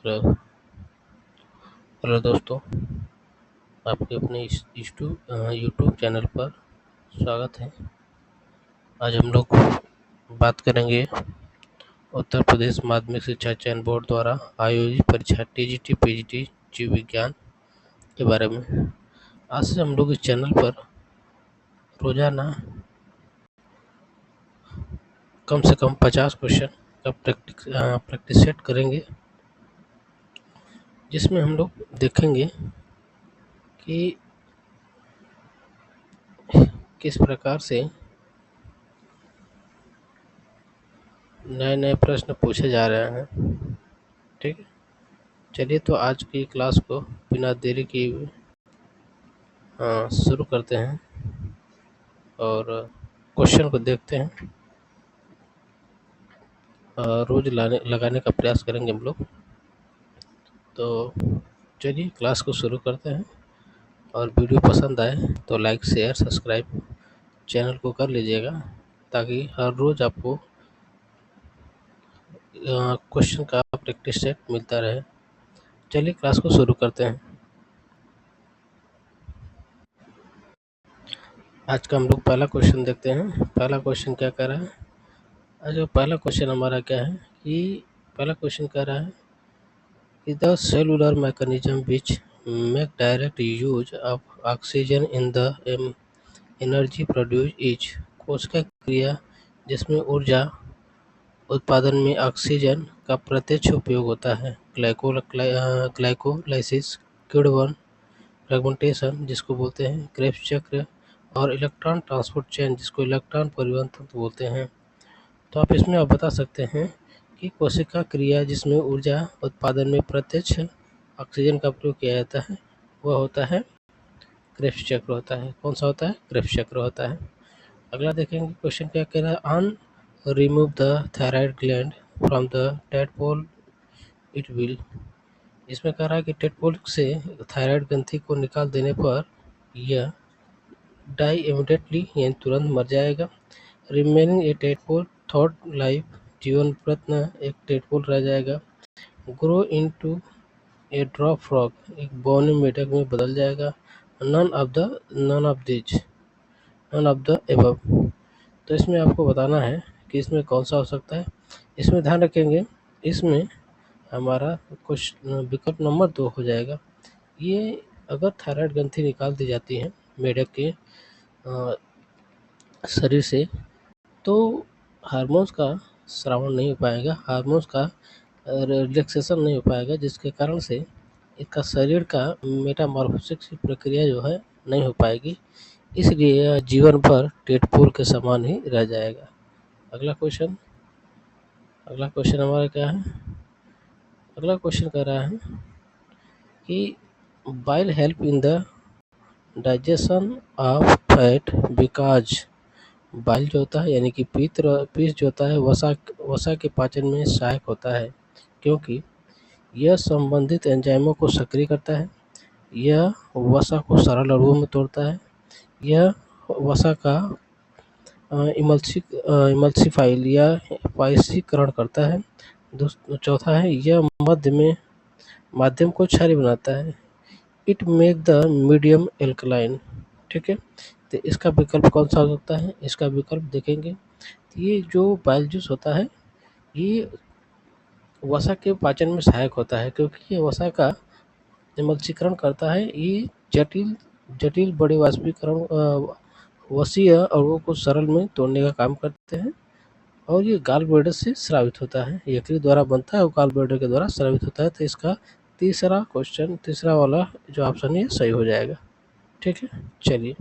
Hello hello दोस्तों, आपके अपने इस यूट्यूब चैनल पर स्वागत है। आज हम लोग बात करेंगे उत्तर प्रदेश माध्यमिक शिक्षा चयन बोर्ड द्वारा आयोजित परीक्षा टीजीटी पीजीटी जीव विज्ञान के बारे में। आज से हम लोग इस चैनल पर रोजाना कम से कम 50 क्वेश्चन का प्रैक्टिस सेट करेंगे, जिसमें हम लोग देखेंगे कि किस प्रकार से नए नए प्रश्न पूछे जा रहे हैं। ठीक है, चलिए तो आज की क्लास को बिना देरी किए हुए शुरू करते हैं और क्वेश्चन को देखते हैं। रोज लगाने का प्रयास करेंगे हम लोग। तो चलिए क्लास को शुरू करते हैं, और वीडियो पसंद आए तो लाइक शेयर सब्सक्राइब चैनल को कर लीजिएगा, ताकि हर रोज आपको क्वेश्चन का प्रैक्टिस सेट मिलता रहे। चलिए क्लास को शुरू करते हैं। आज का हम लोग पहला क्वेश्चन देखते हैं। पहला क्वेश्चन क्या कह रहा है? आज का पहला क्वेश्चन हमारा क्या है कि पहला क्वेश्चन कह रहा है कि the cellular mechanism which make direct use of oxygen in the energy produce is. कोशिका क्रिया जिसमें ऊर्जा उत्पादन में ऑक्सीजन का प्रत्यक्ष उपयोग होता है। ग्लाइकोलाइसिस, किण्वन फ्रेगमेंटेशन जिसको बोलते हैं क्रेब्स चक्र, और इलेक्ट्रॉन ट्रांसपोर्ट चेन जिसको इलेक्ट्रॉन परिवहन तंत्र बोलते हैं। तो आप इसमें बता सकते हैं कि कोशिका क्रिया जिसमें ऊर्जा उत्पादन में प्रत्यक्ष ऑक्सीजन का प्रयोग किया जाता है, वह होता है क्रेब्स चक्र होता है। कौन सा होता है? क्रेब्स चक्र होता है। अगला देखेंगे क्वेश्चन क्या कह रहा है। On remove the thyroid gland from the tadpole it will. इसमें कह रहा है कि टेडपोल से थायराइड ग्रंथि को निकाल देने पर यह डाई इमीडिएटली यानी तुरंत मर जाएगा। Remaining a tadpole thought life, जीवन प्रयत्न एक टेडपोल रह जाएगा। Grow into a drop frog, एक बौने मेढक में बदल जाएगा। None of the above. तो इसमें आपको बताना है कि इसमें कौन सा हो सकता है। इसमें ध्यान रखेंगे, इसमें हमारा क्वेश्चन विकल्प नंबर 2 हो जाएगा। ये अगर थायराइड ग्रंथि निकाल दी जाती है मेढक के शरीर से, तो हार्मोन्स का स्रावन नहीं हो पाएगा, हार्मोन्स का रिलैक्सेशन नहीं हो पाएगा, जिसके कारण से इसका शरीर का मेटामॉर्फोसिस की प्रक्रिया जो है नहीं हो पाएगी। इसलिए यह जीवन भर टेडपोल के समान ही रह जाएगा। अगला क्वेश्चन हमारा क्या है? अगला क्वेश्चन कह रहा है कि bile help in the digestion of fat because. Bile जो होता है यानी कि पीस जो होता है वसा के पाचन में सहायक होता है, क्योंकि यह संबंधित एंजाइमों को सक्रिय करता है। यह वसा को सरल अणुओं में तोड़ता है। यह वसा का इमल्सिफाइल या पाइसीकरण करता है। चौथा है, यह माध्यम को क्षारीय बनाता है। It make the medium alkaline. ठीक है, तो इसका विकल्प कौन सा हो सकता है? इसका विकल्प देखेंगे, ये जो बाइल जूस होता है ये वसा के पाचन में सहायक होता है, क्योंकि ये वसा का इमल्सीकरण करता है। ये जटिल बड़े वाष्पीकरण वसीय अणुओं को सरल में तोड़ने का काम करते हैं, और ये गाल ब्लैडर से स्रावित होता है। यकृत द्वारा बनता है और गाल ब्लैडर के द्वारा स्रावित होता है। तो इसका तीसरा वाला जो ऑप्शन है सही हो जाएगा। ठीक है, चलिए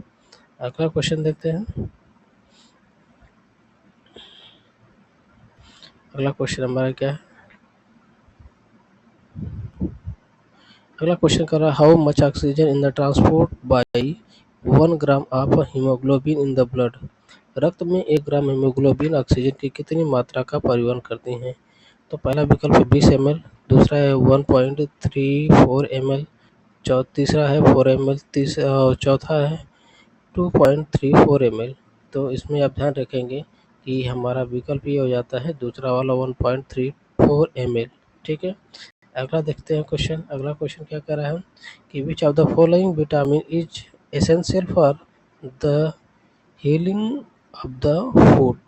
अगला क्वेश्चन देखते हैं। अगला क्वेश्चन हमारा क्या है? अगला क्वेश्चन कर रहा है, how much oxygen in the transport bye 1 gram of haemoglobin in the blood. रक्त में 1 ग्राम हीमोग्लोबिन ऑक्सीजन की कितनी मात्रा का परिवहन करती हैं? तो पहला विकल्प है 20 ml, दूसरा है 1.34 ml, तीसरा है 4 ml, चौथा है 2.34 ml। तो इसमें आप ध्यान रखेंगे कि हमारा विकल्प ये हो जाता है दूसरा वाला 1.34 ml। ठीक है, अगला देखते हैं क्वेश्चन। अगला क्वेश्चन क्या कह रहा है कि which of the following vitamin is essential for the healing of the food.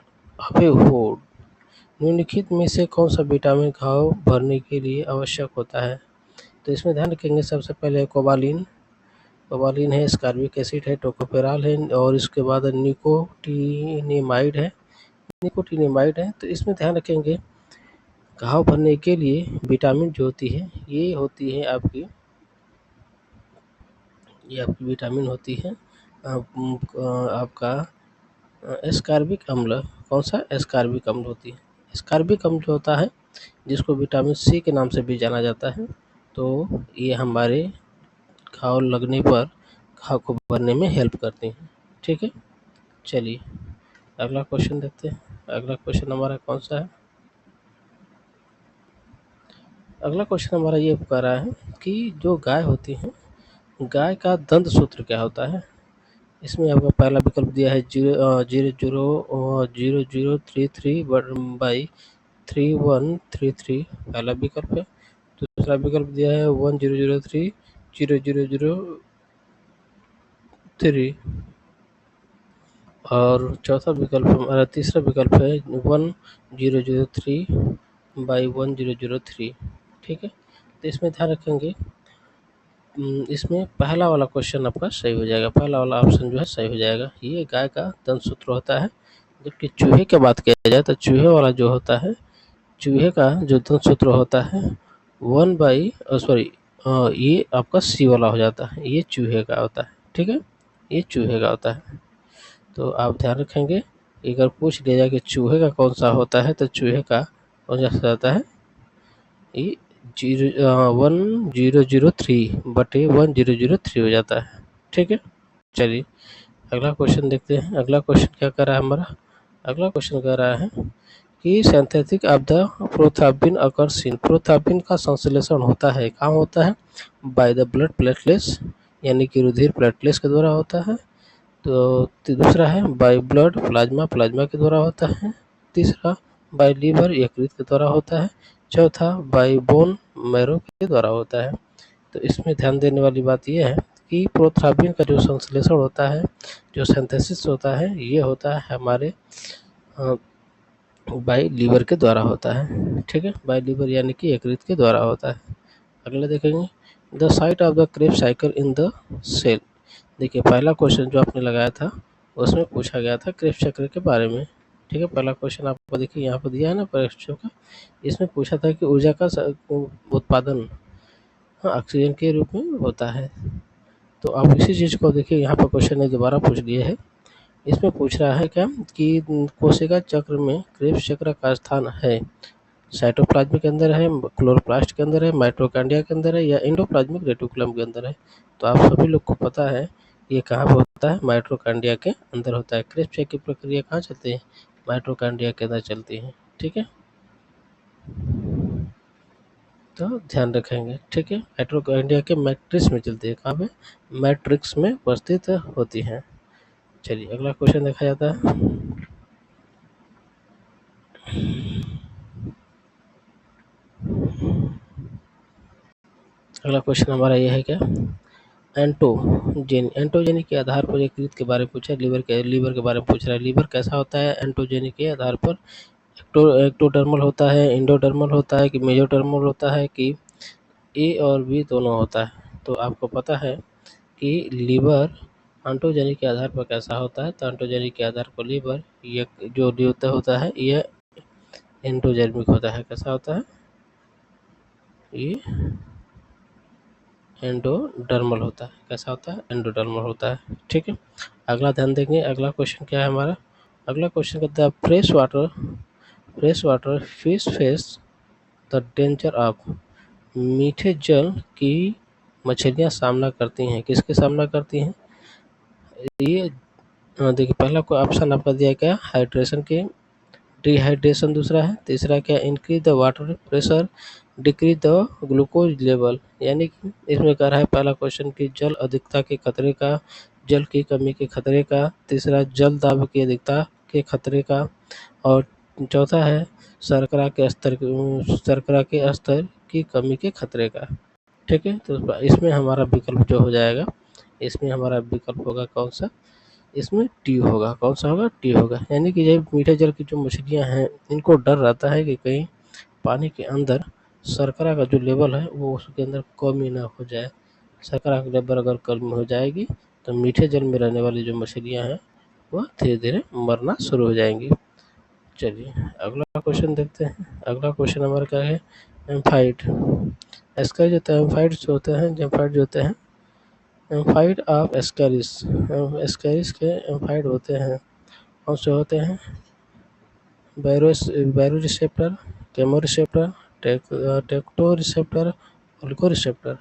निम्नलिखित में से कौन सा विटामिन घाव भरने के लिए आवश्यक होता है? तो इसमें ध्यान रखेंगे सबसे पहले कोबालिन है, स्कारबिक एसिड है, टोकोफेरॉल है और इसके बाद निकोटिनेमाइड है। तो इसमें ध्यान रखेंगे घाव भरने के लिए विटामिन जो होती है ये होती है आपकी विटामिन होती है आपका एस्कॉर्बिक अम्ल। कौन सा? एस्कॉर्बिक अम्ल होती है। एस्कॉर्बिक अम्ल जो होता है जिसको विटामिन सी के नाम से भी जाना जाता है, तो ये हमारे घाव लगने पर घाव को भरने में हेल्प करते हैं। ठीक है, चलिए अगला क्वेश्चन देखते हैं। अगला क्वेश्चन हमारा कौन सा है? अगला क्वेश्चन हमारा ये कह रहा है कि जो गाय होती है, गाय का दंत सूत्र क्या होता है? इसमें आपका पहला विकल्प दिया है 0033/3133, पहला विकल्प है। दूसरा विकल्प दिया है 1003/0003 और चौथा विकल्प हमारा तीसरा विकल्प है 1003/1003। ठीक है, तो इसमें ध्यान रखेंगे इसमें पहला वाला क्वेश्चन आपका सही हो जाएगा, पहला वाला ऑप्शन जो है सही हो जाएगा। ये गाय का दंत सूत्र होता है। जबकि चूहे की बात किया जाए तो चूहे वाला जो होता है, चूहे का जो दंत सूत्र होता है ये आपका सी वाला हो जाता है, ये चूहे का होता है। ठीक है, ये चूहे का होता है। तो आप ध्यान रखेंगे अगर पूछ लिया जाए कि चूहे का कौन सा होता है तो चूहे का कौन सा होता है, ये 1003/1003 हो जाता है। ठीक है, चलिए अगला क्वेश्चन देखते हैं। अगला क्वेश्चन क्या कर रहा है हमारा? अगला क्वेश्चन कह रहा है कि synthetic of the prothrombin occurs in. Prothrombin का संश्लेषण होता है, कहाँ होता है? बाय द ब्लड प्लेटलेट्स, यानी कि रुधिर प्लेटलेट्स के द्वारा होता है। तो दूसरा है बाय ब्लड प्लाज्मा के द्वारा होता है। तीसरा बाय लीवर यकृत के द्वारा होता है। चौथा बाय बोन मैरो के द्वारा होता है। तो इसमें ध्यान देने वाली बात यह है कि प्रोथ्राम्बिन का जो संश्लेषण होता है, जो सिंथेसिस होता है, ये होता है हमारे बाय लीवर के द्वारा होता है। ठीक है, बाय लीवर यानी कि यकृत के द्वारा होता है। अगला देखेंगे the site of the Krebs cycle in the cell. देखिए पहला क्वेश्चन जो आपने लगाया था उसमें पूछा गया था क्रेब्स चक्र के बारे में। ठीक है, पहला क्वेश्चन आपको देखिए यहाँ पर दिया है ना परीक्षकों का, इसमें पूछा था कि ऊर्जा का उत्पादन ऑक्सीजन के रूप में होता है। तो आप इसी चीज़ को देखिए यहाँ पर क्वेश्चन ने दोबारा पूछ लिया है। इसमें पूछ रहा है क्या कि कोशिका चक्र में क्रेब्स चक्र का स्थान है साइटोप्लाज्म के अंदर है, क्लोरोप्लास्ट के अंदर है, माइटोकॉन्ड्रिया के अंदर है या एंडोप्लाज्मिक रेटिकुलम के अंदर है। तो आप सभी लोग को पता है ये कहाँ पर होता है? माइटोकॉन्ड्रिया के अंदर होता है। क्रेब्स चक्र की प्रक्रिया कहाँ चलती है? माइटोकॉन्ड्रिया के अंदर चलती है। ठीक है, तो ध्यान रखेंगे। ठीक है, माइटोकॉन्ड्रिया के मैट्रिक्स में चलती है। कहाँ पे? मैट्रिक्स में उपस्थित होती है। चलिए अगला क्वेश्चन देखा जाता है। अगला क्वेश्चन हमारा यह है क्या? एंटोजेनी के आधार पर यकृत के बारे में पूछा, लीवर के बारे में पूछ रहा है। लीवर कैसा होता है? एंटोजेनी के आधार पर एक्टोडर्मल होता है, इंडोडर्मल होता है कि मेजोडर्मल होता है कि ए और बी दोनों होता है। तो आपको पता है कि लीवर ऑन्टोजेनी के आधार पर कैसा होता है? तो ऑन्टोजेनी के आधार पर लीवर ये जो होता है ये एंडोजर्मिक होता है। कैसा होता है? ये एंडोडर्मल होता है। कैसा होता है? एंडोडर्मल होता है। ठीक है, अगला ध्यान देंगे। अगला क्वेश्चन क्या है हमारा? अगला क्वेश्चन कहता है fresh water fish face the danger of. मीठे जल की मछलियाँ सामना करती हैं, किसके सामना करती हैं? ये देखिए पहला कोई ऑप्शन आपका दिया क्या? हाइड्रेशन के, डिहाइड्रेशन दूसरा है। तीसरा क्या? Increase the water pressure, decrease the glucose level. यानी कि इसमें कह रहा है पहला क्वेश्चन की जल अधिकता के खतरे का, जल की कमी के खतरे का। तीसरा जल दाब की अधिकता के खतरे का। और चौथा है शर्करा के स्तर की कमी के खतरे का। ठीक है, तो इसमें हमारा विकल्प जो हो जाएगा, इसमें हमारा विकल्प होगा कौन सा, इसमें टी होगा। कौन सा होगा, टी होगा। यानी कि जब मीठे जल की जो मछलियाँ हैं इनको डर रहता है कि कहीं पानी के अंदर शर्करा का जो लेवल है वो उसके अंदर कमी ना हो जाए। शर्करा का लेवल अगर कम हो जाएगी तो मीठे जल में रहने वाली जो मछलियाँ हैं वह धीरे धीरे मरना शुरू हो जाएंगी। चलिए अगला क्वेश्चन देखते हैं। अगला क्वेश्चन हमारा क्या है, एम्फाइट। इसका जो होता है एम्फाइट्स होते हैं, जेम्फाइट जो होते हैं, एम्फाइट ऑफ एस्कैरिस। एस्कैरिस के एम्फाइट होते हैं, कौन से होते हैं, baro receptor, chemo receptor, tecto receptor, alco receptor.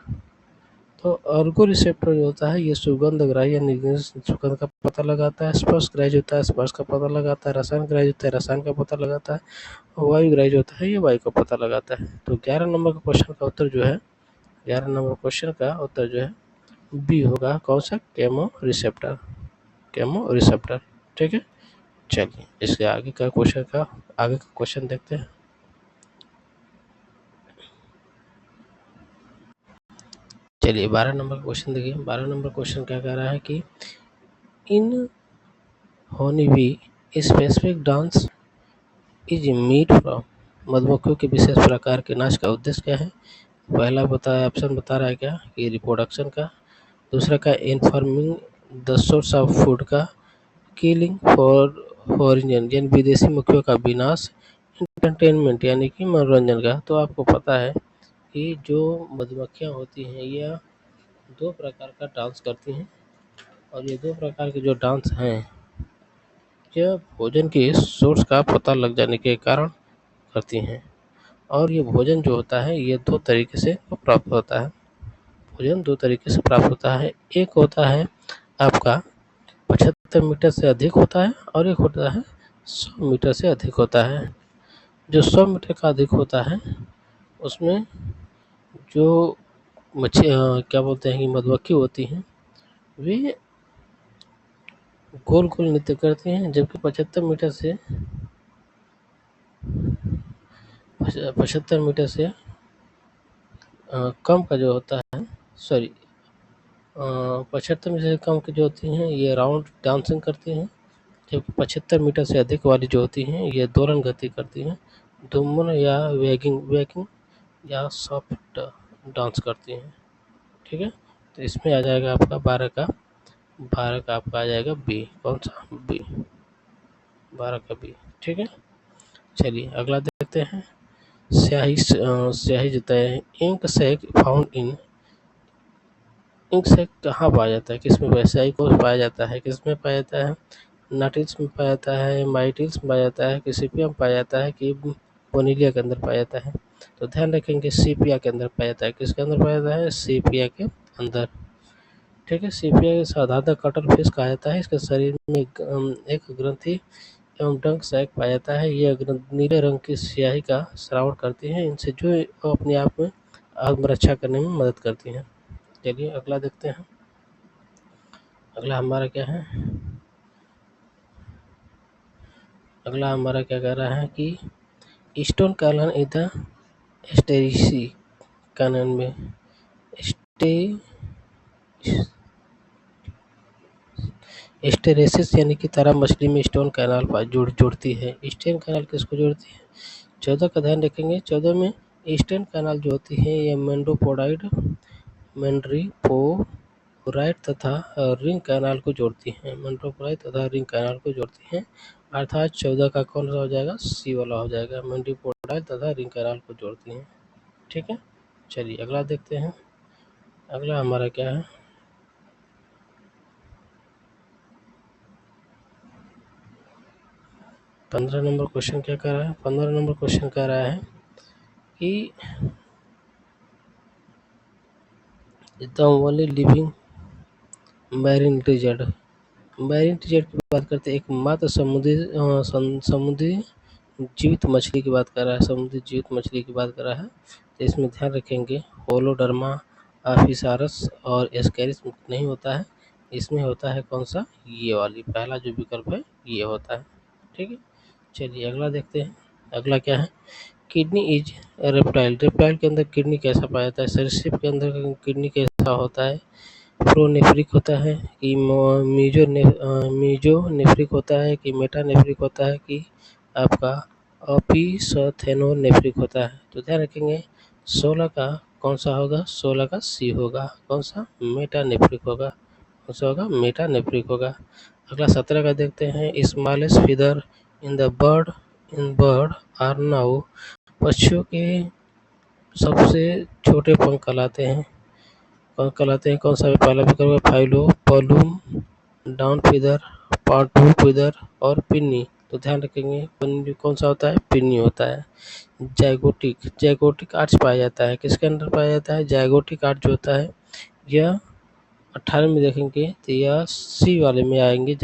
तो अल्को रिसेप्टर जो होता है ये सुगंध ग्राही यानी सुगंध का पता लगाता है। स्पर्श ग्राही होता है स्पर्श का पता लगाता है। रसायन ग्राही होता है रसायन का पता लगाता है। वायु ग्राही होता है ये वायु का पता लगाता है। तो 11 नंबर का क्वेश्चन का उत्तर जो है, 11 नंबर क्वेश्चन का उत्तर जो है बी होगा। कौन सा, केमो रिसेप्टर, केमो रिसेप्टर। ठीक है, चलिए इसके आगे का क्वेश्चन देखते हैं। चलिए 12 नंबर क्वेश्चन देखिए। 12 नंबर क्वेश्चन क्या कह रहा है कि in honey bee specific dance is meet from. मधुमक्खियों के विशेष प्रकार के नाच का उद्देश्य क्या है। पहला ऑप्शन बता रहा है क्या कि रिप्रोडक्शन का, दूसरा का informing the source of food का, किलिंग फॉर फॉरिन यानी विदेशी मक्खियों का विनाश, एंटरटेनमेंट यानी कि मनोरंजन का। तो आपको पता है कि जो मधुमक्खियाँ होती हैं यह दो प्रकार का डांस करती हैं, और ये दो प्रकार के जो डांस हैं यह भोजन के सोर्स का पता लग जाने के कारण करती हैं। और ये भोजन जो होता है ये दो तरीके से प्राप्त होता है। भोजन दो तरीके से प्राप्त होता है, एक होता है आपका 75 मीटर से अधिक होता है, और एक होता है 100 मीटर से अधिक होता है। जो 100 मीटर का अधिक होता है उसमें जो क्या बोलते हैं कि मधुमक्खी होती हैं वे गोल गोल नृत्य करती हैं, जबकि 75 मीटर से कम का जो होता है, सॉरी 75 मीटर से कम की जो होती हैं ये राउंड डांसिंग करती हैं, जबकि 75 मीटर से अधिक वाली जो होती हैं ये दोलन गति करती हैं, धूमन या वैगिंग वैकिंग या सॉफ्ट डांस करती हैं। ठीक है, तो इसमें आ जाएगा आपका 12 का आपका आ जाएगा बी। कौन सा, बी, 12 का बी। ठीक है, चलिए अगला देखते हैं। स्याही जोता है, ink sac found in. Ink sac कहाँ पाया जाता है, किसमें पाया, स्याही को पाया जाता है, किसमें पाया जाता है, नाटिल्स में पाया जाता है, माइटिल्स में पाया जाता है, कि सीपिया में पाया जाता है, कि बोनीलिया के अंदर पाया जाता है। तो ध्यान रखेंगे सीपिया के अंदर पाया जाता है। किसके अंदर पाया जाता है, सीपिया के अंदर। ठीक है, सीपिया साधारण कटल फिश कहा जाता है। इसके शरीर में एक ग्रंथि एवं डंक सैक पाया जाता है। ये ग्रंथि नीले रंग की स्याही का स्राव करती हैं, इनसे जो अपने आप में आत्मरक्षा करने में मदद करती हैं। चलिए अगला देखते हैं। अगला हमारा क्या है, अगला हमारा क्या कह रहा है कि स्टोन कैलन इज द एस्टेरिसी कैनन में एस्टेरेसिस यानी कि तारा मछली में स्टोन कैनाल जोड़ती है। स्टेन कैनाल किसको जोड़ती है, 14 का ध्यान रखेंगे। 14 में ईस्टर्न कैनाल जो होती है ये मेंडोपोडाइड, मेंड्रीपोराइड तथा रिंग कैनाल को जोड़ती हैं। मेंडोपोडाइड तथा रिंग कैनाल को जोड़ती हैं, अर्थात 14 का कौन सा हो जाएगा, सी वाला हो जाएगा। मेंडोपोडाइड तथा रिंग कैनाल को जोड़ती हैं। ठीक है, चलिए अगला देखते हैं। अगला हमारा क्या है, 15 नंबर क्वेश्चन क्या कह रहा है। 15 नंबर क्वेश्चन कह रहा है कि the only living marine lizard. Marine lizard की बात करते हैं, एकमात्र समुद्री जीवित मछली की बात कर रहा है, समुद्री जीवित मछली की बात कर रहा है। तो इसमें ध्यान रखेंगे होलोडर्मा, आफिसारस और एस्केरिस नहीं होता है, इसमें होता है कौन सा, ये वाली, पहला जो विकल्प है ये होता है। ठीक है, चलिए अगला देखते हैं। अगला क्या है, किडनी इज रेप्टाइल, रेप्टाइल के अंदर किडनी कैसा पाया जाता है, सरीसृप के अंदर किडनी कैसा होता है, प्रोनेफ्रिक होता है कि मीजोनेफ्रिक होता है कि मेटानेफ्रिक होता है कि आपका अपिसथेनोनेफ्रिक होता है। तो ध्यान रखेंगे 16 का कौन सा होगा, 16 का सी होगा, कौन सा, मेटानेफ्रिक होगा, कौन सा होगा, मेटानेफ्रिक होगा। अगला 17 का देखते हैं, smallest feather in bird are now, पक्षियों के सबसे छोटे पंख कहलाते हैं, कौन सा, पहला विकल्प है फाइलो, पलूम, डाउन फीदर, पार्टू फीदर और पिन्नी। तो ध्यान रखेंगे पिन्नी कौन सा होता है, पिन्नी होता है। जाइगोटिक आर्च पाया जाता है, किसके अंदर पाया जाता है, जाइगोटिक आर्च जो होता है यह 18 में देखेंगे तो यह सी वाले में आएंगे।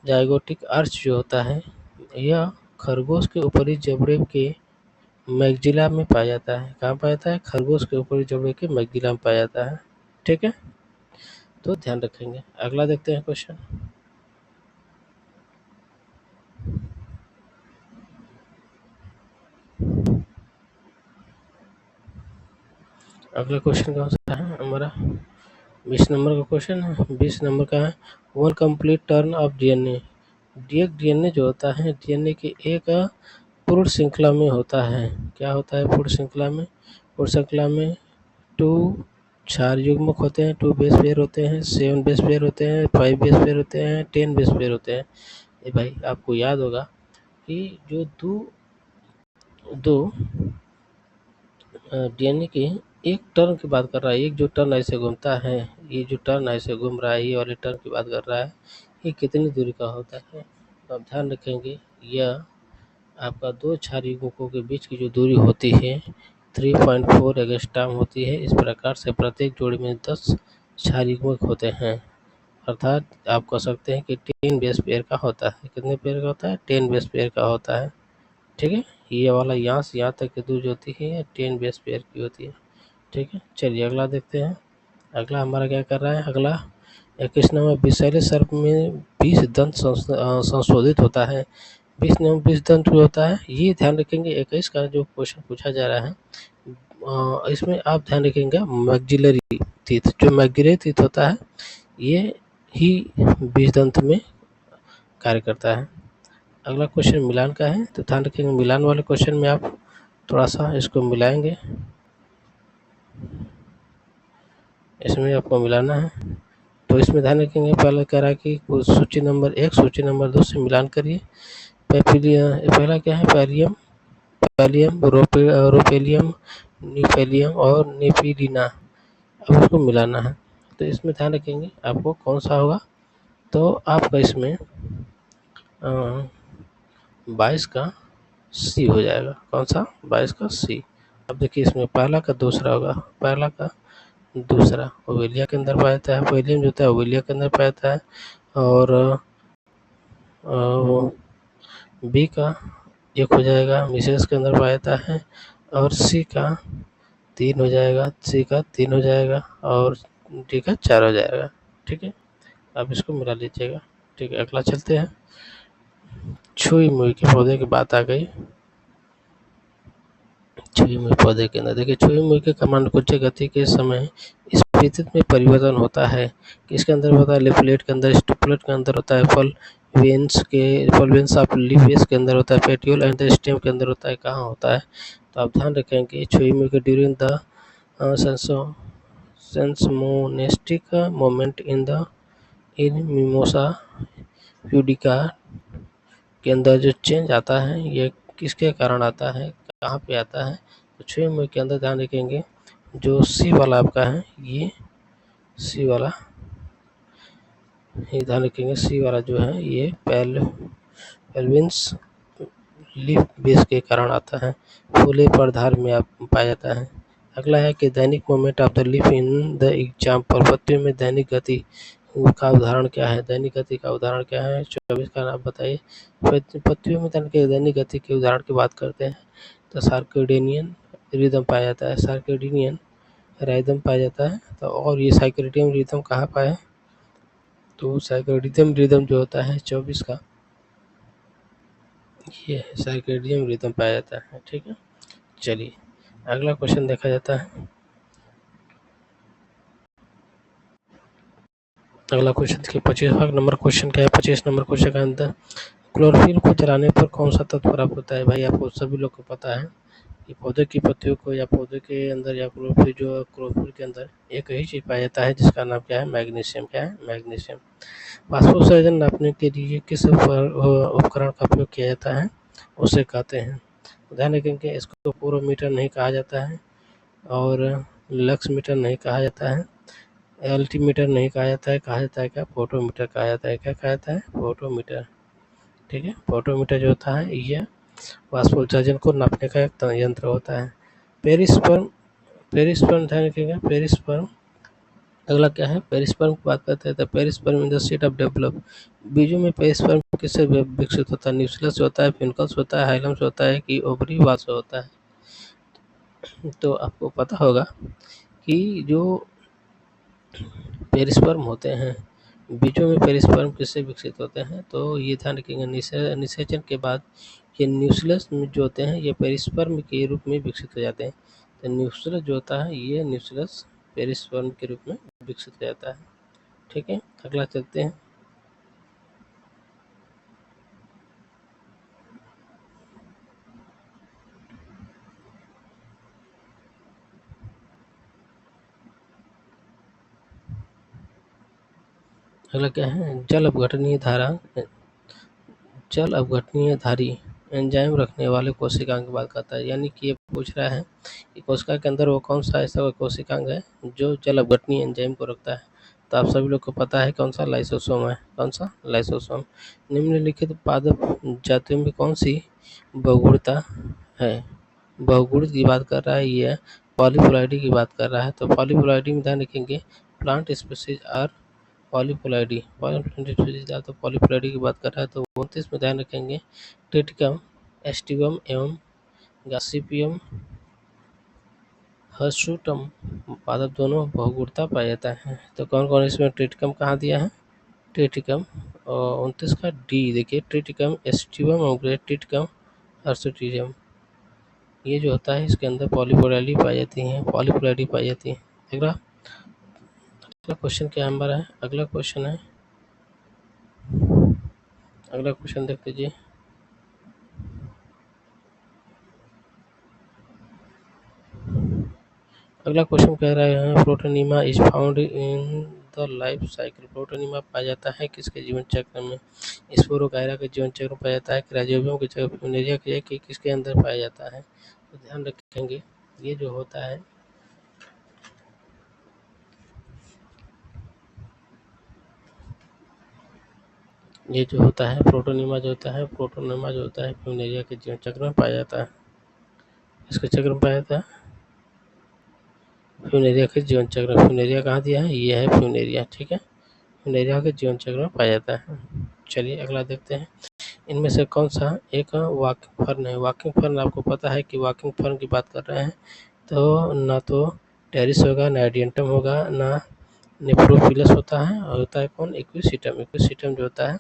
जाइगोटिक आर्च जो होता है यह खरगोश के ऊपरी जबड़े के मैगजिला में पाया जाता है। कहाँ पाया जाता है, खरगोश के ऊपरी जबड़े के मैगजिला में पाया जाता है। ठीक है, तो ध्यान रखेंगे। अगला देखते हैं क्वेश्चन। अगला क्वेश्चन कौन सा है हमारा, 20 नंबर का क्वेश्चन है। 20 नंबर का है, one complete turn off DNA. DNA जो होता है, डीएनए की एक पूर्ण श्रृंखला में होता है। क्या होता है पूर्ण श्रृंखला में, पूर्ण श्रृंखला में 2 4 युग्मक होते हैं, 2 बेस पेयर होते हैं, 7 बेस पेयर होते हैं, 5 बेस पेयर होते हैं, 10 बेस पेयर होते हैं। ये भाई आपको याद होगा कि जो दो डीएनए के एक टर्न की बात कर रहा है, एक जो टर्न ऐसे घूमता है, ये जो टर्न ऐसे घूम रहा है, ये वाले टर्न की बात कर रहा है, ये कितनी दूरी का होता है। तो आप ध्यान रखेंगे यह आपका 2 क्षार युग्मकों के बीच की जो दूरी होती है 3.4 एंगस्ट्रॉम होती है। इस प्रकार से प्रत्येक जोड़ी में 10 क्षार युग्मक होते हैं, अर्थात आप कह सकते हैं कि 10 बेस पेयर का होता है। कितने पेयर का होता है, 10 बेस पेयर का होता है। ठीक है, ये वाला यहाँ से यहाँ तक की दूरी होती है 10 बेस पेयर की होती है। ठीक है, चलिए अगला देखते हैं। अगला हमारा क्या कर रहा है, अगला 21 नंबर, विषैले सर्प में 20 दंत संशोधित होता है। 20 दंत जो होता है, ये ध्यान रखेंगे 21 का जो क्वेश्चन पूछा जा रहा है इसमें आप ध्यान रखेंगे मैक्सिलरी टीथ, जो मैक्सिलरी टीथ होता है ये ही 20 दंत में कार्य करता है। अगला क्वेश्चन मिलान का है, तो ध्यान रखेंगे मिलान वाले क्वेश्चन में आप थोड़ा सा इसको मिलाएंगे, इसमें आपको मिलाना है। तो इसमें ध्यान रखेंगे पहले कह रहा है कि सूची नंबर 1 सूची नंबर 2 से मिलान करिए। पहला क्या है, पैलियम, रोपेलियम, नीफेलियम और नेफिलिना। अब उसको मिलाना है, तो इसमें ध्यान रखेंगे आपको कौन सा होगा, तो आपका इसमें 22 का सी हो जाएगा। कौन सा, 22 का सी। अब देखिए इसमें पहला का दूसरा होगा, पहला का दूसरा ओवेलिया के अंदर पाया जाता है, पैलियम जो होता है ओवेलिया के अंदर पाया जाता है, और बी का 1 हो जाएगा, मिसेस के अंदर पाया जाता है, और सी का 3 हो जाएगा, सी का 3 हो जाएगा, और डी का 4 हो जाएगा। ठीक है, आप इसको मिला लीजिएगा। ठीक है, अगला चलते हैं। छुई मुई के पौधे की बात आ गई। छुई मुई पौधे के अंदर देखिए, छुई मुई के कमांडकुंजे गति के समय स्फीति में परिवर्तन होता है। किसके अंदर होता है, लिफलेट के अंदर, स्टिपुलेट के अंदर होता है, फल वेंस ऑफ लीफ बेस के अंदर होता है, पेटियोल एंड द स्टेम के अंदर होता है, कहाँ होता है। तो आप ध्यान रखेंगे छुई मुई के during the seismonastic moment in mimosa pudica के अंदर जो चेंज आता है ये किसके कारण आता है, कहाँ पे आता है। तो छुई मुई के अंदर ध्यान रखेंगे जो सी वाला आपका है, ये सी वाला, ये ध्यान रखेंगे सी वाला जो है ये पेल्विन्स लीफ बेस के कारण आता है, फूले पर्धार में आप पाया जाता है। अगला है कि दैनिक moment of the leaf in the example, पत्तियों में दैनिक गति का उदाहरण क्या है, दैनिक गति का उदाहरण क्या है, 24 का नाम बताइए। पत्तियों में दैनिक गति के उदाहरण की बात करते हैं तो सार्केडियन रिदम पाया जाता है, सार्केडियन राइदम पाया जाता है। तो और ये साइक्रेटियम रिदम कहाँ पाए, तो साइक्रेटियम रिदम जो होता है 24 का ये है सर्केडियन रिदम पाया जाता है। ठीक है, चलिए अगला क्वेश्चन देखा जाता है। अगला क्वेश्चन देखिए 25वां नंबर क्वेश्चन क्या है। 25 नंबर क्वेश्चन के अंदर क्लोरोफिल को जलाने पर कौन सा तत्व प्राप्त होता है। भाई आपको सभी लोग को पता है कि पौधे की पत्तियों को या पौधे के अंदर या क्लोरोफिल के अंदर एक ही चीज पाया जाता है जिसका नाम क्या है, मैग्नीशियम। क्या है, मैग्नीशियम। वाष्पोत्सर्जन नापने के लिए किस उपकरण का उपयोग किया जाता है, उसे कहते हैं। ध्यान रखेंगे इसको पोरोमीटर नहीं कहा जाता है और लक्स मीटर नहीं कहा जाता है, एल्टीमीटर नहीं कहा जाता है, कहा जाता है क्या, फोटोमीटर कहा जाता है। क्या कहा जाता है, फोटोमीटर। ठीक है, फोटोमीटर जो होता है ये वाष्पोत्सर्जन को नापने का एक यंत्र होता है। पेरिस्पर्म, पेरिस्पर्म ध्यान रखिएगा, पेरिस्पर्म। अगला क्या है, पेरिस्पर्म की बात करते हैं तो perisperm in the state of develop. बीजों में पेरिस्पर्म किससे विकसित होता है, न्यूक्लियस होता है, फिनकल्स होता है, हाइलम से होता है कि ओवरी वाल से होता है। तो आपको पता होगा कि जो पेरिस्पर्म होते हैं, बीजों में पेरिस्पर्म किससे विकसित होते हैं, तो ये ध्यान रखेंगे निषेचन के बाद ये न्यूक्लियस जो होते हैं ये पेरिस्पर्म के रूप में विकसित हो जाते हैं। तो न्यूक्लियस जो होता है ये न्यूक्लियस पेरिस्पर्म के रूप में विकसित हो जाता है। ठीक है, अगला चलते हैं। अगला क्या है, जल अपघटनीय धारी एंजाइम रखने वाले कोशिकांग की बात करता है। यानी कि ये पूछ रहा है कि कोशिका के अंदर वो कौन सा ऐसा कोशिकांग है जो जल अपघटनीय एंजाइम को रखता है। तो आप सभी लोग को पता है कौन सा, लाइसोसोम है। कौन सा, लाइसोसोम। निम्नलिखित पादप जातियों में कौन सी बहुगुणता है। बहुगुणित की बात कर रहा है ये, पॉलीप्लॉइडी की बात कर रहा है। तो पॉलीप्लॉइडी में ध्यान रखेंगे प्लांट स्पीसीज आर पॉलीप्लॉइडी, तो पॉलीप्लॉइडी की बात कर रहा है। तो 29 में ध्यान रखेंगे ट्रिटिकम, एस्टिवम एवं गॉसिपियम हर्सुटम पादप दोनों बहुगुणता पाया जाता है। तो कौन कौन इसमें ट्रिटिकम कहाँ दिया है, ट्रिटिकम। और 29 का डी देखिए, ट्रिटिकम, एस्टिवम और ट्रिटिकम हर्सुटियम, ये जो होता है इसके अंदर पॉलीप्लॉइडी पाई जाती है, पॉलीप्लॉइडी पाई जाती है। अगला अगला क्वेश्चन क्या हमारा है, अगला क्वेश्चन है, अगला क्वेश्चन देख लीजिए। अगला क्वेश्चन कह रहे हैं protonema is found in the life cycle. Protonema पाया जाता है किसके जीवन चक्र में, स्पोरोकायरा के जीवन चक्र में पाया जाता है, क्राइजोबियम के जगह फ्यूनेरिया के किसके अंदर पाया जाता है। तो ध्यान रखेंगे ये जो होता है प्रोटोनिमा जो होता है, प्रोटोनिमा जो होता है फ्यूनेरिया के जीवन चक्र में पाया जाता है। इसके चक्र में पाया जाता है, फ्यूनेरिया के जीवन चक्र। फ्यूनेरिया कहाँ दिया है, ये है फ्यूनेरिया। ठीक है, फ्यूनेरिया के जीवन चक्र में पाया जाता है। चलिए अगला देखते हैं, इनमें से कौन सा एक वॉकिंग फर्न है। वॉकिंग फर्न आपको पता है कि वॉकिंग फर्न की बात कर रहे हैं तो ना तो टेरिस होगा, ना एडियंटम होगा, ना नेफ्रोफिलस होता है, और होता है कौन, इक्विसिटम। इक्विसिटम जो होता है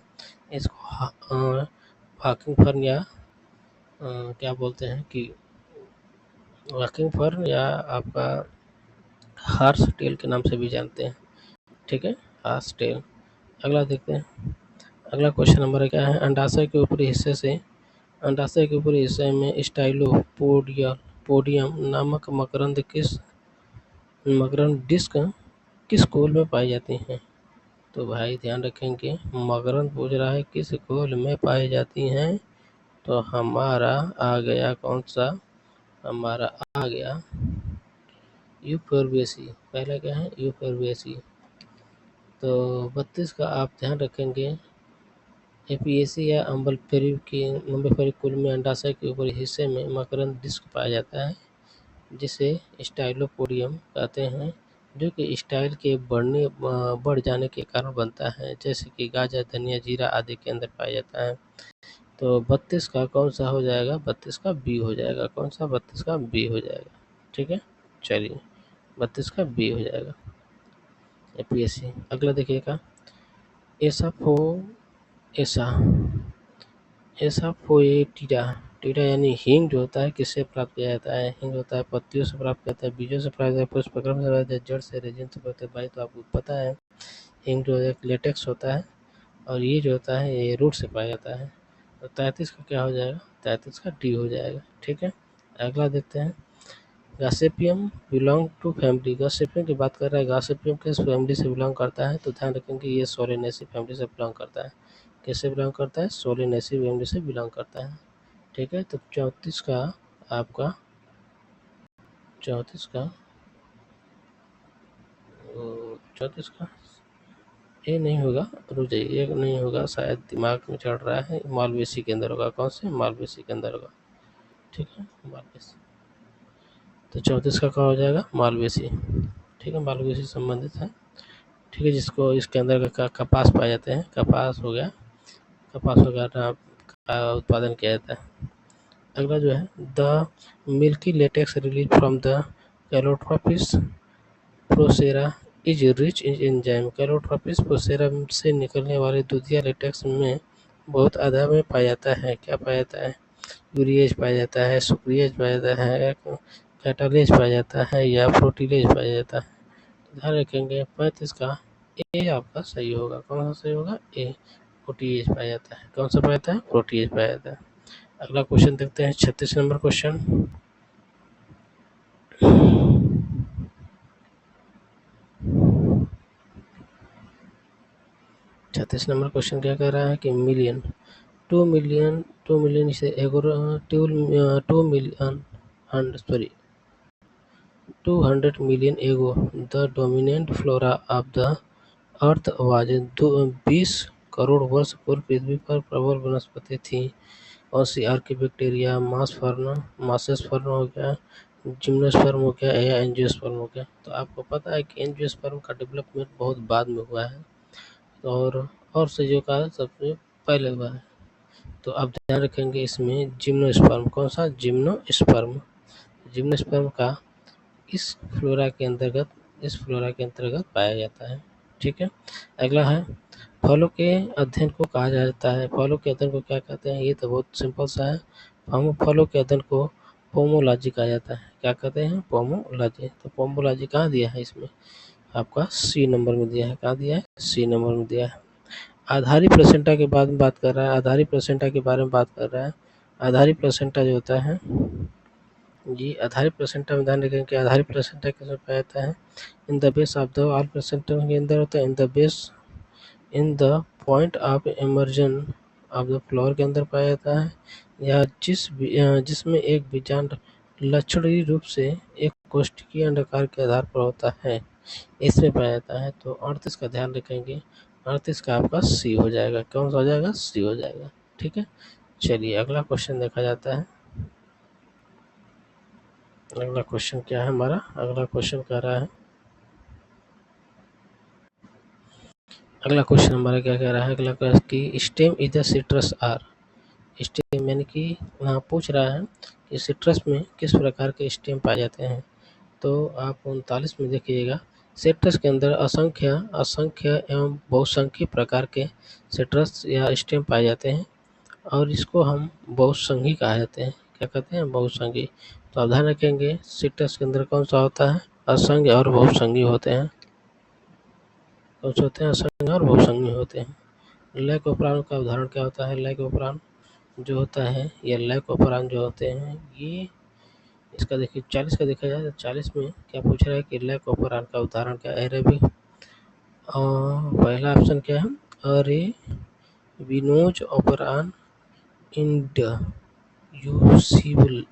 इसको वॉकिंग फर्न या क्या बोलते हैं कि वॉकिंग फर्न या आपका हार्स टेल के नाम से भी जानते हैं। ठीक है, हार्स टेल। अगला देखते हैं, अगला क्वेश्चन नंबर क्या है, अंडाशय के ऊपरी हिस्से से, अंडाशय के ऊपरी हिस्से में पोडियम नामक मकरंद डिस्क किस कोल में पाई जाती हैं। तो भाई ध्यान रखेंगे मकरंद पूछ रहा है किस कोल में पाई जाती हैं, तो हमारा आ गया कौन सा, हमारा आ गया यूफोर्बिएसी। पहला क्या है, यूफोर्बिएसी। तो 32 का आप ध्यान रखेंगे एपीएसी या अम्बलफेरी कुल में अंडाशय के ऊपरी हिस्से में मकरंद डिस्क पाया जाता है जिसे स्टाइलोपोडियम कहते हैं, जो कि स्टाइल के बढ़ जाने के कारण बनता है, जैसे कि गाजर, धनिया, जीरा आदि के अंदर पाया जाता है। तो 32 का कौन सा हो जाएगा, 32 का बी हो जाएगा। कौन सा, 32 का बी हो जाएगा। ठीक है, चलिए 32 का बी हो जाएगा एपीएससी। अगला देखिएगा, ऐसा फो ऐसा ऐसा पोएटिडा, टीडा यानी हींग जो होता है किससे प्राप्त किया जाता है? हींग होता है पत्तियों से प्राप्त किया जाता है, बीजों से प्राप्त होता है, पुष्पक्रम से प्राप्त होता है, जड़ से, रेजिन से प्राप्त होता है। भाई तो आपको पता है हींग जो है लेटेक्स होता है और ये जो होता है ये रूट से पाया जाता है। तो 33 का क्या हो जाएगा? 33 का डी हो जाएगा। ठीक है, अगला देखते हैं। Gossypium belong to family, Gossypium की बात कर रहा है, गॉसिपियम किस फैमिली से बिलोंग करता है? तो ध्यान रखेंगे ये सोलेनेसी फैमिली से बिलोंग करता है। किससे बिलोंग करता है? सोलेनेसी फैमिली से बिलोंग करता है। ठीक है, तो 34 का आपका 34 का 34 का ये नहीं होगा, रुक जाइए, ये नहीं होगा, शायद दिमाग में चढ़ रहा है। मालवेसी के अंदर होगा। कौन से? मालवेसी के अंदर होगा। ठीक है, मालवेसी। तो 34 का क्या हो जाएगा? मालवेसी। ठीक है, मालवेसी से संबंधित है। ठीक है, जिसको इसके अंदर का कपास पाए जाते हैं। कपास हो गया, कपास वगैरह का उत्पादन किया जाता है। अगला जो है the milky latex release from the calotropis procera is rich in enzyme. Calotropis procera से निकलने वाले दूधिया लेटेक्स में बहुत आधा में पाया जाता है। क्या पाया जाता है? यूरिएज पाया जाता है, सुक्रिएज पाया जाता है, कैटालेज पाया जाता है या प्रोटीलेज पाया जाता है। ध्यान रखेंगे 35 का ए आपका सही होगा। कौन सा सही होगा? ए, प्रोटीएज पाया जाता है। कौन सा पाया जाता है? प्रोटीएज पाया जाता है। अगला क्वेश्चन देखते हैं, 36 नंबर क्वेश्चन। 36 नंबर क्वेश्चन क्या कह रहा है कि मिलियन 2 मिलियन से 200 million ago the dominant flora of the earth was 20 crore वर्ष पूर्व पृथ्वी पर प्रबल वनस्पति थी। और सी बैक्टीरिया, मासेस्पर्म हो गया, जिम्नोस्पर्म हो गया या एंजियोस्पर्म हो गया। तो आपको पता है कि एंजियोस्पर्म का डेवलपमेंट बहुत बाद में हुआ है और सजीव का सबसे पहले हुआ है। तो आप ध्यान रखेंगे इसमें जिम्नोस्पर्म। कौन सा? जिम्नोस्पर्म। जिम्नोस्पर्म का इस फ्लोरा के अंतर्गत पाया जाता है। ठीक है, अगला है फलों के अध्ययन को कहा जाता है। फलों के अध्ययन को क्या कहते हैं? ये तो बहुत सिंपल सा है। हम फलों के अध्ययन को पोमोलॉजी कहा जाता है। क्या कहते हैं? पोमोलॉजी। तो पोमोलॉजी कहाँ दिया है? इसमें आपका सी नंबर में दिया है। कहाँ दिया है? सी नंबर में दिया है। आधारी प्लेसेंटा के बाद में बात कर रहा है। आधारी प्लेसेंटा के बारे में बात कर रहा है। आधारी प्लेसेंटा जो होता है जी, आधारी प्लेसेंटा में ध्यान रखें कि आधारी प्लेसेंटा कैसे पाया जाता है? In the base of the all placenta के अंदर होता है। In the point of immersion of the floor के अंदर पाया जाता है, या जिसमें एक बीजांड लक्षणीय रूप से एक कोशिकीय अंडाकार के आधार पर होता है, इसमें पाया जाता है। तो 38 का ध्यान रखेंगे। 38 का आपका सी हो जाएगा। कौन सा हो जाएगा? सी हो जाएगा। ठीक है, चलिए अगला क्वेश्चन देखा जाता है। अगला क्वेश्चन क्या है हमारा? अगला क्वेश्चन कह रहा है, अगला क्वेश्चन हमारा क्या कह रहा है? अगला क्वेश्चन कि stem is the citrus are. Stem यानी कि वहाँ पूछ रहा है कि सिट्रस में किस प्रकार के स्टेम पाए जाते हैं। तो आप 39 में देखिएगा, सिट्रस के अंदर असंख्य एवं बहुसंख्यक प्रकार के सिट्रस या स्टेम पाए जाते हैं और इसको हम बहुसंघी कहा जाते हैं। क्या कहते हैं? बहुसंघी। तो आप ध्यान रखेंगे सिट्रस के अंदर कौन सा होता है? असंख्य और बहुसंघी होते हैं। कौन से होते हैं? असंख्य और बहुसंघी होते हैं। लैकोपरान का उदाहरण क्या होता है? लैकोपरान जो होता है, ये लैकोपरान जो होते हैं ये, इसका देखिए 40 का देखा जाए तो 40 में क्या पूछ रहा है कि लैकोपरान का उदाहरण क्या है? अरेबी पहला ऑप्शन क्या है? अरे विनोज operon, inducible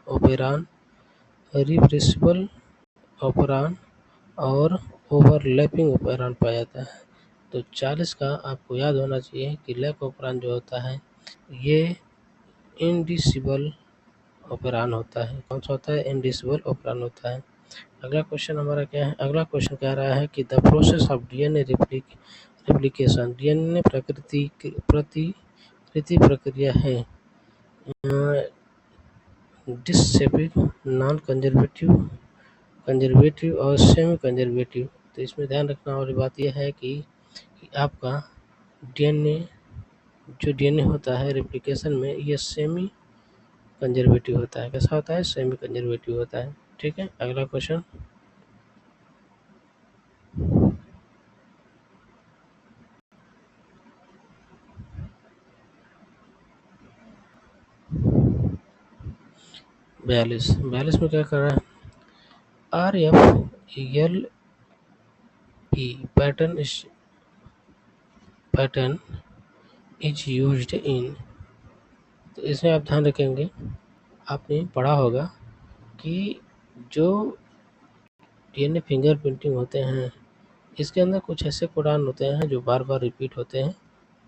operon, reversible operon और ओवरलैपिंग ओपेरान पाया जाता है। तो 40 का आपको याद होना चाहिए कि लैकोपरान जो होता है ये इंडिसिबल ओपेरान होता है। कौन सा होता है? इंडिसिबल ओपेरान होता है। अगला क्वेश्चन हमारा क्या है? अगला क्वेश्चन कह रहा है कि the process of DNA replication. DNA प्रतिकृति प्रक्रिया है डिससेपिंग, नॉन कंजर्वेटिव, कंजर्वेटिव और सेमी कंजर्वेटिव। तो इसमें ध्यान रखना वाली बात यह है कि आपका डीएनए जो डीएनए होता है रेप्लिकेशन में ये सेमी कंजर्वेटिव होता है। कैसा होता है? सेमी कंजर्वेटिव होता है। ठीक है, अगला क्वेश्चन। बयालीस में क्या कर रहा है? RFLP pattern is used in. तो इसमें आप ध्यान रखेंगे, आपने पढ़ा होगा कि जो डीएनए फिंगरप्रिंटिंग होते हैं इसके अंदर कुछ ऐसे कोडान होते हैं जो बार बार रिपीट होते हैं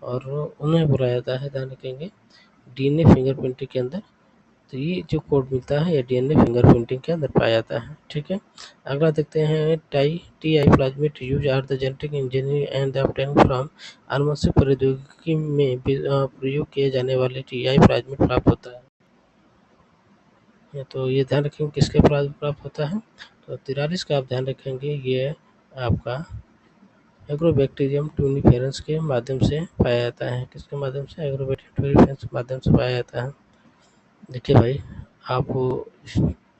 और उन्हें बोला जाता है, ध्यान रखेंगे, डीएनए फिंगरप्रिंटिंग के अंदर। तो ये जो कोड मिलता है ये डीएनए फिंगरप्रिंटिंग के अंदर पाया जाता है। ठीक है, अगला देखते हैं। Ti plasmid use are the genetic engineering and obtain from आनुवंशिक प्रौद्योगिकी में प्रयोग किए जाने वाले टीआई प्लाज्मिड प्राप्त होता है। तो ये ध्यान रखेंगे किसके प्राप्त होता है? तो 43 का आप ध्यान रखेंगे, ये आपका एग्रोबैक्टीरियम ट्यूनिफेरेंस के माध्यम से पाया जाता है। किसके माध्यम से? एग्रोबैक्टीरियम ट्यूनिफेरेंस के माध्यम से पाया जाता है। देखिए भाई, आप इस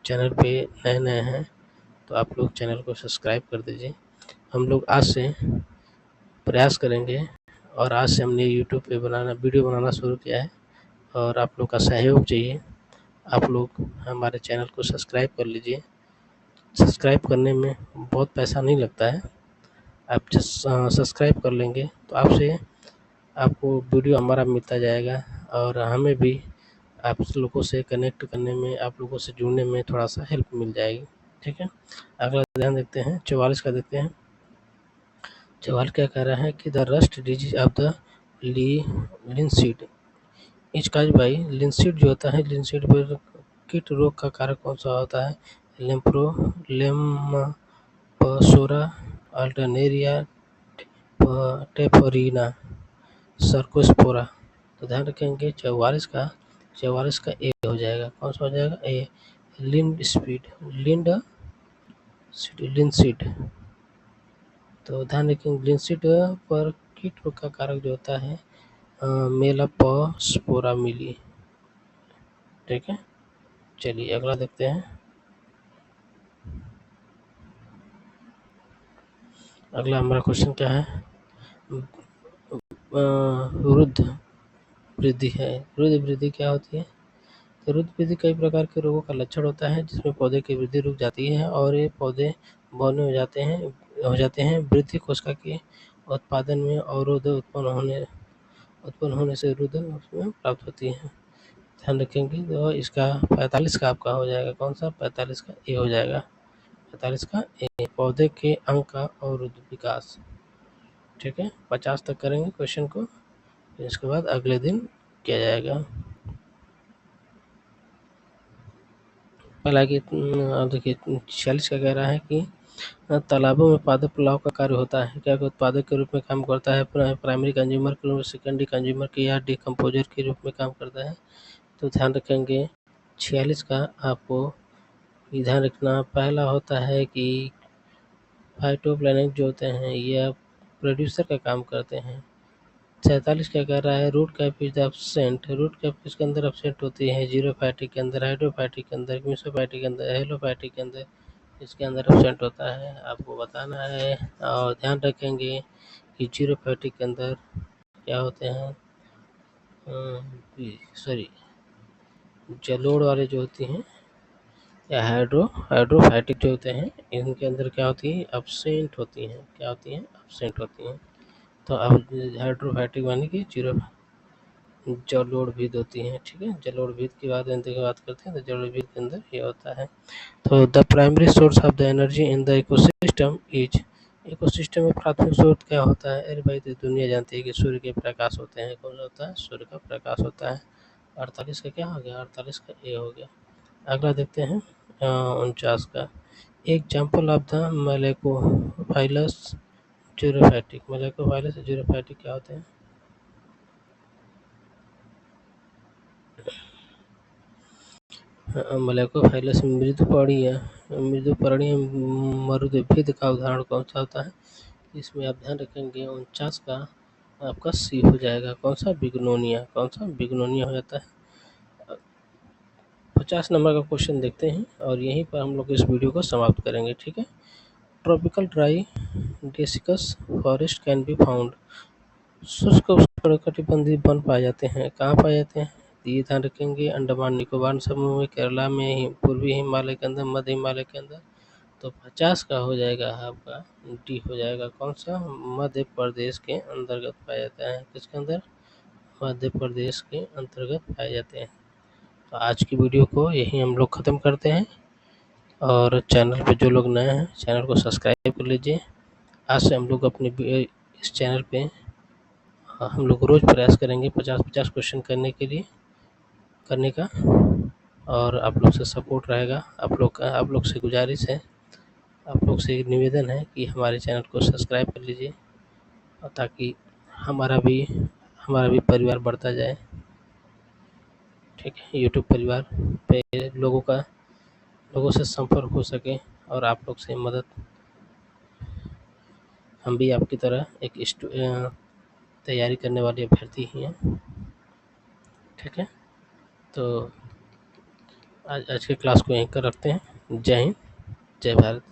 चैनल पे नए हैं तो आप लोग चैनल को सब्सक्राइब कर दीजिए। हम लोग आज से प्रयास करेंगे और आज से हमने यूट्यूब पे वीडियो बनाना शुरू किया है और आप लोग का सहयोग चाहिए। आप लोग हमारे चैनल को सब्सक्राइब कर लीजिए। सब्सक्राइब करने में बहुत पैसा नहीं लगता है, आप सब्सक्राइब कर लेंगे तो आपको वीडियो हमारा मिलता जाएगा और हमें भी आप लोगों से कनेक्ट करने में, आप लोगों से जुड़ने में थोड़ा सा हेल्प मिल जाएगी। ठीक है, अगला ध्यान देखते हैं। 44 का देखते हैं। 44 क्या कह रहा है कि the rust disease of the linseed is cause by linseed. जो होता है लिनसीड पर कीट रोग का कारक कौन सा होता है? लेम्पसोरा अल्टरनेरिया टेफरीना सर्कोस्पोरा। तो ध्यान रखेंगे 44 का ए हो जाएगा। कौन सा हो जाएगा? ए, लिनसीड। तो ध्यान रखेंगे लिनसीड पर कीट रोग का कारक जो होता है मेलापोस्पोरा मिली। ठीक है, चलिए अगला देखते हैं। अगला हमारा क्वेश्चन क्या है? रुद्ध वृद्धि है। रुद्ध वृद्धि क्या होती है? तो रुद्ध वृद्धि कई प्रकार के रोगों का लक्षण होता है जिसमें पौधे की वृद्धि रुक जाती है और ये पौधे बौने हो जाते हैं। वृद्धि कोशिका के उत्पादन में अवरोध उत्पन्न होने से रुद्ध उसमें प्राप्त होती है। ध्यान रखेंगे। तो इसका 45 का आपका हो जाएगा। कौन सा? 45 का ए हो जाएगा। 45 का ए, पौधे के अंग का अवरुद्ध विकास। ठीक है, 50 तक करेंगे क्वेश्चन को, इसके बाद अगले दिन किया जाएगा। पहला कि अब देखिए 46 का कह रहा है कि तालाबों में पादप पुलाव का कार्य होता है। क्या उत्पादक के रूप में काम करता है? प्राइमरी कंज्यूमर के रूप में, सेकेंडरी कंज्यूमर के या डिकम्पोजर के रूप में काम करता है। तो ध्यान रखेंगे 46 का आपको ध्यान रखना। पहला होता है कि फाइटोप्लैंक्टन जो होते हैं ये प्रोड्यूसर का काम करते हैं। 47 क्या कह रहा है? Root cap is absent. Root cap किसके अंदर एब्सेंट होती है? जीरोफाइटिक के अंदर, हाइड्रोफाइटिक के अंदर, मिसोफाइटिक के अंदर, हेलोफाइटिक के अंदर, इसके अंदर एब्सेंट होता है, आपको बताना है। और ध्यान रखेंगे कि जीरोफाइटिक के अंदर क्या होते हैं? सॉरी, जलोढ़ वाले जो होती हैं या हाइड्रोफाइटिक जो होते हैं इनके अंदर क्या होती है? एब्सेंट होती हैं। क्या होती हैं? एब्सेंट होती हैं। तो अब हाइड्रोफाइटिक माने कि जलोढ़ भिद होती हैं। ठीक है, जलोढ़ भिद की बात करते हैं तो जलोढ़ भिद के अंदर ये होता है। तो the primary source of the energy in the ecosystem is. Ecosystem में प्राथमिक स्रोत क्या होता है? अरे भाई, तो दुनिया जानती है कि सूर्य के प्रकाश होते हैं। कौन होता है? सूर्य का प्रकाश होता है। 48 का क्या हो गया? 48 का ए हो गया। अगला देखते हैं 49 का। Example of the malacophyllous xerophytic. Malacophyllous xerophytic क्या होते हैं? मेलेकोफाइलस मृदुपर्णीय मरुद्भिद का उदाहरण कौन सा होता है? इसमें आप ध्यान रखेंगे 49 का आपका सी हो जाएगा। कौन सा? बिग्नोनिया। कौन सा? बिग्नोनिया हो जाता है। 50 नंबर का क्वेश्चन देखते हैं और यहीं पर हम लोग इस वीडियो को समाप्त करेंगे। ठीक है। Tropical dry deciduous forest can be found. शुष्क उष्णकटिबंधीय वन पाए जाते हैं। कहाँ पाए जाते हैं? ये ध्यान रखेंगे, अंडमान निकोबार समूह में, केरला में, पूर्वी हिमालय के अंदर, मध्य हिमालय के अंदर। तो 50 का हो जाएगा आपका डी हो जाएगा। कौन सा? मध्य प्रदेश के अंतर्गत पाया जाता है। किसके अंदर? मध्य प्रदेश के अंतर्गत पाए जाते हैं। तो आज की वीडियो को यहीं हम लोग ख़त्म करते हैं और चैनल पे जो लोग नए हैं चैनल को सब्सक्राइब कर लीजिए। आज से हम लोग अपने इस चैनल पे हम लोग रोज़ प्रयास करेंगे 50-50 क्वेश्चन करने का और आप लोग से सपोर्ट रहेगा। आप लोग से गुजारिश है, आप लोग से एक निवेदन है कि हमारे चैनल को सब्सक्राइब कर लीजिए और ताकि हमारा भी परिवार बढ़ता जाए। ठीक है। यूट्यूब परिवार पे लोगों से संपर्क हो सके और आप लोग से मदद, हम भी आपकी तरह एक तैयारी करने वाले अभ्यर्थी ही हैं। ठीक है। तो आज के क्लास को यहीं कर रखते हैं। जय हिंद, जय भारत।